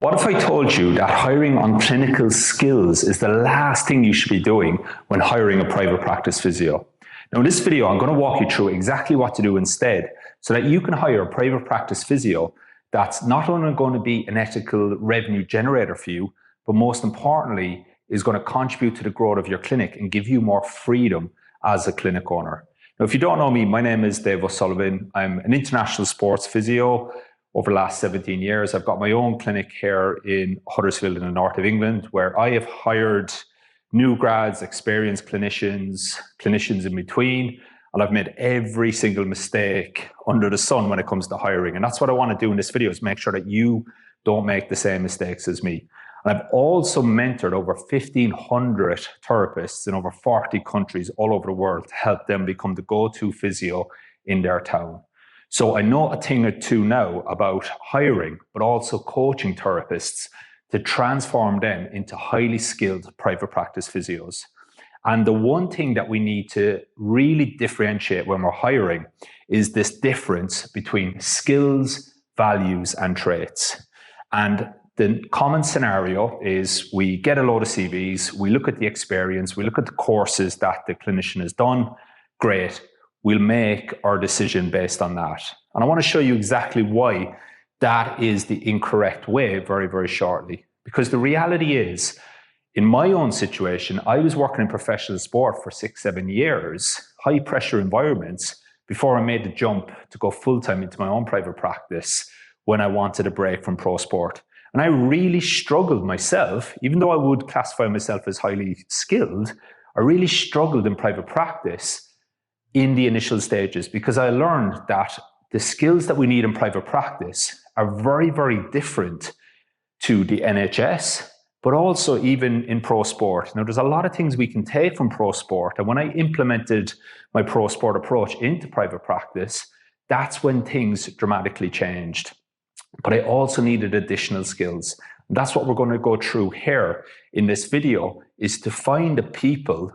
What if I told you that hiring on clinical skills is the last thing you should be doing when hiring a private practice physio? Now, in this video, I'm going to walk you through exactly what to do instead so that you can hire a private practice physio that's not only going to be an ethical revenue generator for you, but most importantly, is going to contribute to the growth of your clinic and give you more freedom as a clinic owner. Now, if you don't know me, my name is Dave O'Sullivan. I'm an international sports physio. Over the last 17 years, I've got my own clinic here in Huddersfield in the north of England, where I have hired new grads, experienced clinicians in between, and I've made every single mistake under the sun when it comes to hiring. And that's what I want to do in this video, is make sure that you don't make the same mistakes as me. And I've also mentored over 1,500 therapists in over 40 countries all over the world to help them become the go-to physio in their town. So I know a thing or two now about hiring, but also coaching therapists to transform them into highly skilled private practice physios. And the one thing that we need to really differentiate when we're hiring is this difference between skills, values, and traits. And the common scenario is we get a load of CVs, we look at the experience, we look at the courses that the clinician has done. Great. We'll make our decision based on that. And I want to show you exactly why that is the incorrect way very, very shortly. Because the reality is, in my own situation, I was working in professional sport for 6-7 years, high pressure environments, before I made the jump to go full-time into my own private practice when I wanted a break from pro sport. And I really struggled myself, even though I would classify myself as highly skilled, I really struggled in private practice in the initial stages, because I learned that the skills that we need in private practice are very, very different to the NHS, but also even in pro sport. Now, there's a lot of things we can take from pro sport. And when I implemented my pro sport approach into private practice, that's when things dramatically changed. But I also needed additional skills. And that's what we're going to go through here in this video, is to find the people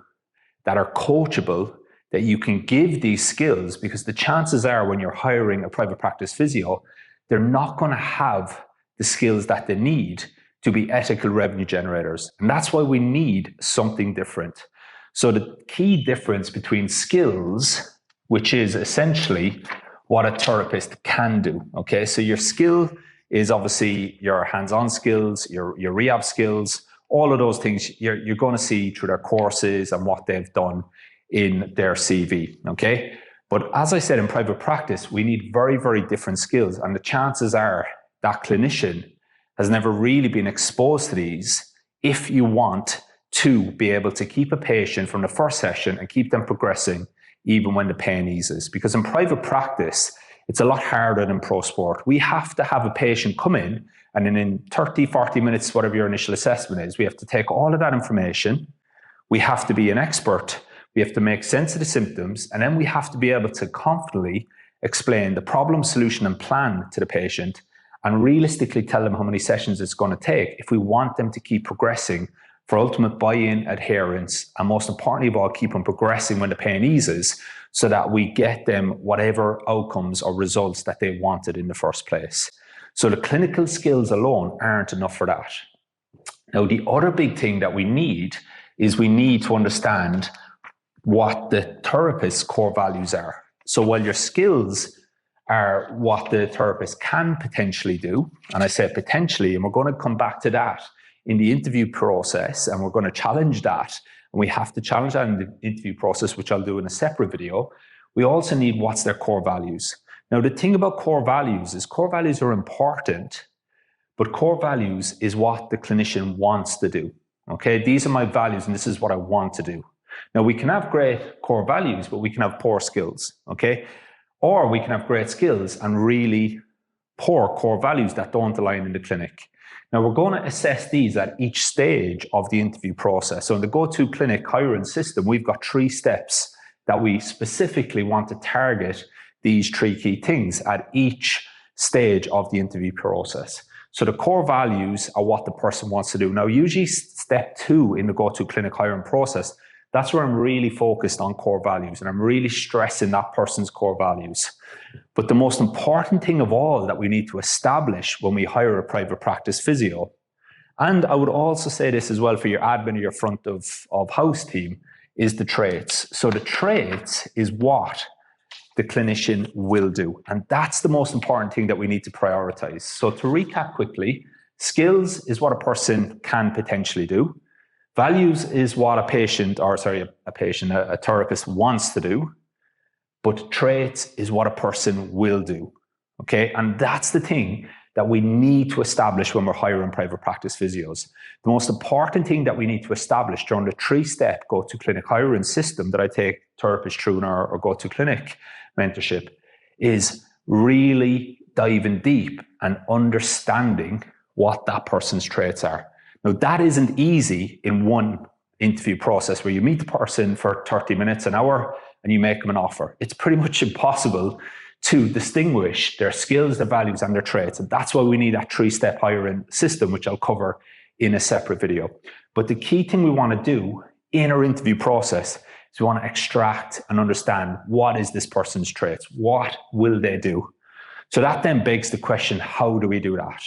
that are coachable, that you can give these skills, because the chances are when you're hiring a private practice physio, they're not going to have the skills that they need to be ethical revenue generators. And that's why we need something different. So the key difference between skills, which is essentially what a therapist can do. Okay, so your skill is obviously your hands-on skills, your rehab skills, all of those things you're going to see through their courses and what they've done in their CV, okay? But as I said, in private practice, we need very, very different skills. And the chances are that clinician has never really been exposed to these if you want to be able to keep a patient from the first session and keep them progressing even when the pain eases. Because in private practice, it's a lot harder than pro sport. We have to have a patient come in, and then in 30, 40 minutes, whatever your initial assessment is, we have to take all of that information. We have to be an expert. We have to make sense of the symptoms, and then we have to be able to confidently explain the problem, solution, and plan to the patient, and realistically tell them how many sessions it's going to take if we want them to keep progressing for ultimate buy-in, adherence, and most importantly of all, keep them progressing when the pain eases, so that we get them whatever outcomes or results that they wanted in the first place. So the clinical skills alone aren't enough for that. Now, the other big thing that we need is we need to understand what the therapist's core values are. So while your skills are what the therapist can potentially do, and I say potentially, and we're going to come back to that in the interview process, and we're going to challenge that, and we have to challenge that in the interview process, which I'll do in a separate video. We also need what's their core values. Now, the thing about core values is core values are important, but core values is what the clinician wants to do. Okay, these are my values, and this is what I want to do. Now, we can have great core values, but we can have poor skills, okay? Or we can have great skills and really poor core values that don't align in the clinic. Now, we're going to assess these at each stage of the interview process. So in the go-to clinic hiring system, we've got 3 steps that we specifically want to target these 3 key things at each stage of the interview process. So the core values are what the person wants to do. Now, usually step 2 in the go-to clinic hiring process, That's where I'm really focused on core values, and I'm really stressing that person's core values. But the most important thing of all that we need to establish when we hire a private practice physio, and I would also say this as well for your admin or your front of house team, is the traits. So the traits is what the clinician will do. And that's the most important thing that we need to prioritize. So to recap quickly, skills is what a person can potentially do. Values is what a therapist wants to do. But traits is what a person will do. Okay. And that's the thing that we need to establish when we're hiring private practice physios. The most important thing that we need to establish during the 3-step go-to-clinic hiring system that I take therapists through in our go-to-clinic mentorship is really diving deep and understanding what that person's traits are. Now, that isn't easy in one interview process where you meet the person for 30 minutes, an hour, and you make them an offer. It's pretty much impossible to distinguish their skills, their values, and their traits. And that's why we need that 3-step hiring system, which I'll cover in a separate video. But the key thing we want to do in our interview process is we want to extract and understand what is this person's traits? What will they do? So that then begs the question, how do we do that?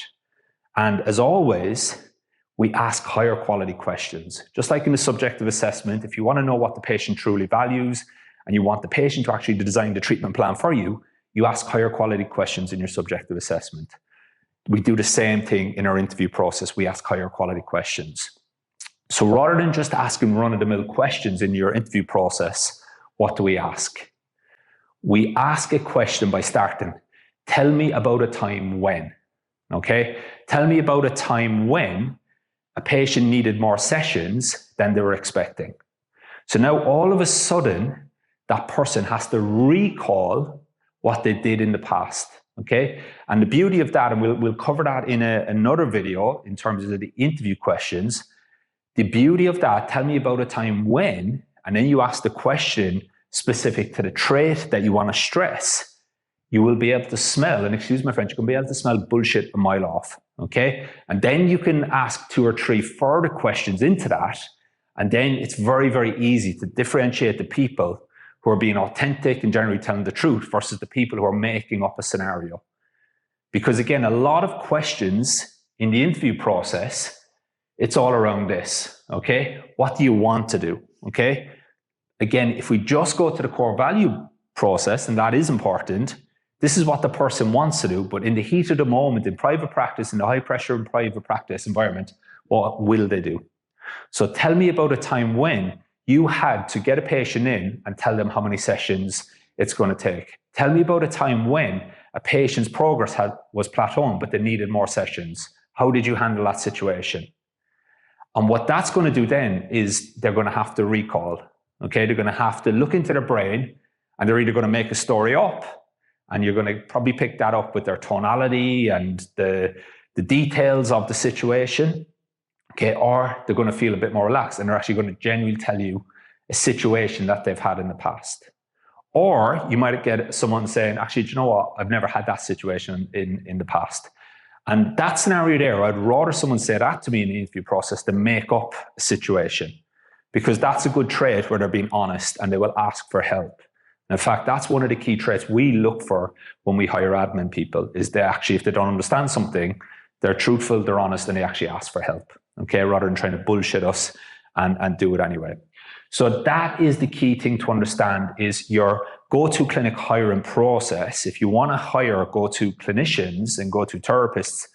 And as always, we ask higher quality questions. Just like in the subjective assessment, if you want to know what the patient truly values and you want the patient to actually design the treatment plan for you, you ask higher quality questions in your subjective assessment. We do the same thing in our interview process. We ask higher quality questions. So rather than just asking run-of-the-mill questions in your interview process, what do we ask? We ask a question by starting, tell me about a time when, okay? Tell me about a time when a patient needed more sessions than they were expecting. So now all of a sudden, that person has to recall what they did in the past, okay? And the beauty of that, and we'll cover that in another video in terms of the interview questions, the beauty of that, tell me about a time when, and then you ask the question specific to the trait that you want to stress, you will be able to smell, and excuse my French, you can be able to smell bullshit a mile off, okay? And then you can ask 2 or 3 further questions into that, and then it's very, very easy to differentiate the people who are being authentic and generally telling the truth versus the people who are making up a scenario. Because again, a lot of questions in the interview process, it's all around this, okay? What do you want to do, okay? Again, if we just go to the core value process, and that is important, this is what the person wants to do, but in the heat of the moment, in private practice, in the high pressure and private practice environment, what will they do? So tell me about a time when you had to get a patient in and tell them how many sessions it's going to take. Tell me about a time when a patient's progress was plateauing, but they needed more sessions. How did you handle that situation? And what that's going to do then is they're going to have to recall. Okay, they're going to have to look into their brain, and they're either going to make a story up, and you're going to probably pick that up with their tonality and the details of the situation. Okay, or they're going to feel a bit more relaxed and they're actually going to genuinely tell you a situation that they've had in the past. Or you might get someone saying, actually, do you know what? I've never had that situation in the past. And that scenario there, I'd rather someone say that to me in the interview process than make up a situation, because that's a good trait where they're being honest and they will ask for help. And in fact, that's one of the key traits we look for when we hire admin people, is they actually, if they don't understand something, they're truthful, they're honest, and they actually ask for help. Okay, rather than trying to bullshit us and do it anyway. So that is the key thing to understand, is your go-to clinic hiring process. If you want to hire go-to clinicians and go-to therapists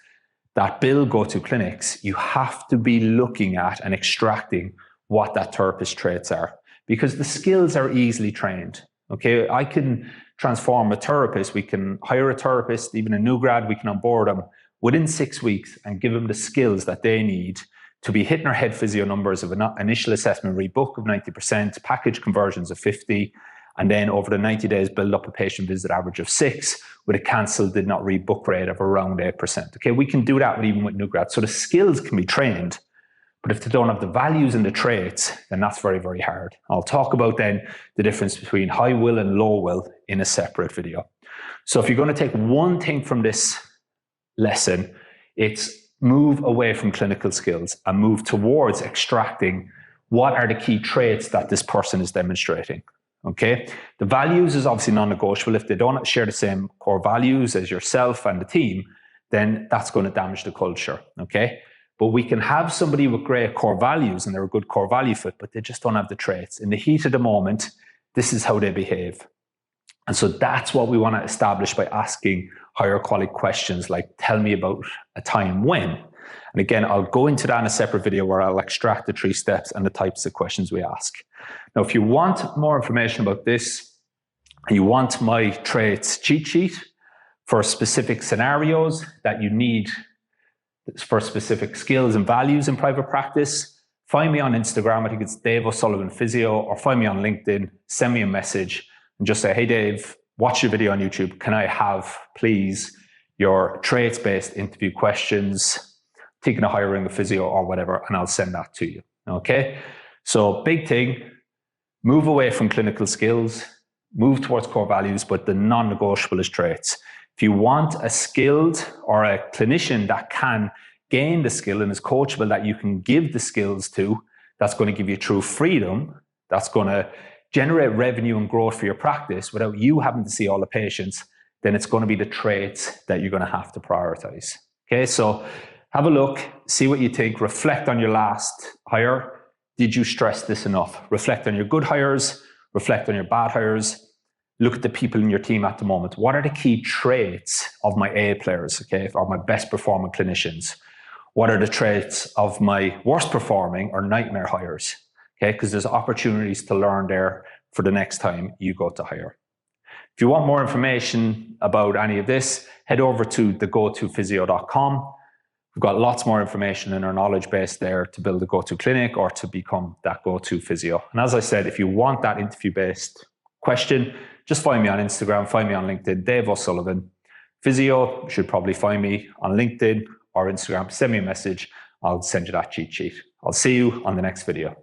that build go-to clinics, you have to be looking at and extracting what that therapist traits are, because the skills are easily trained. Okay, I can transform a therapist. We can hire a therapist, even a new grad, we can onboard them within 6 weeks and give them the skills that they need to be hitting our head physio numbers of an initial assessment rebook of 90%, package conversions of 50, and then over the 90 days, build up a patient visit average of 6 with a cancelled did not rebook rate of around 8%. Okay, we can do that even with new grads. So the skills can be trained, but if they don't have the values and the traits, then that's very, very hard. I'll talk about then the difference between high will and low will in a separate video. So if you're going to take one thing from this lesson, it's move away from clinical skills and move towards extracting what are the key traits that this person is demonstrating? Okay, the values is obviously non-negotiable. If they don't share the same core values as yourself and the team, then that's going to damage the culture. Okay, but we can have somebody with great core values and they're a good core value fit, but they just don't have the traits. In the heat of the moment, this is how they behave. And so that's what we want to establish by asking higher quality questions like, tell me about a time when. And again, I'll go into that in a separate video where I'll extract the 3 steps and the types of questions we ask. Now, if you want more information about this, and you want my traits cheat sheet for specific scenarios that you need for specific skills and values in private practice, find me on Instagram. I think it's Dave O'Sullivan Physio, or find me on LinkedIn, send me a message and just say, hey, Dave, watch your video on YouTube. Can I have, please, your traits-based interview questions, thinking of hiring a physio or whatever, and I'll send that to you. Okay? So big thing, move away from clinical skills, move towards core values, but the non-negotiable is traits. If you want a skilled or a clinician that can gain the skill and is coachable, that you can give the skills to, that's going to give you true freedom, that's going to generate revenue and growth for your practice without you having to see all the patients, then it's going to be the traits that you're going to have to prioritize. Okay, so have a look, see what you think, reflect on your last hire. Did you stress this enough? Reflect on your good hires, reflect on your bad hires. Look at the people in your team at the moment. What are the key traits of my A players, okay, or my best performing clinicians? What are the traits of my worst performing or nightmare hires? Okay, because there's opportunities to learn there for the next time you go to hire. If you want more information about any of this, head over to thegotophysio.com. We've got lots more information in our knowledge base there to build a go-to clinic or to become that go-to physio. And as I said, if you want that interview-based question, just find me on Instagram, find me on LinkedIn, Dave O'Sullivan Physio. You should probably find me on LinkedIn or Instagram. Send me a message. I'll send you that cheat sheet. I'll see you on the next video.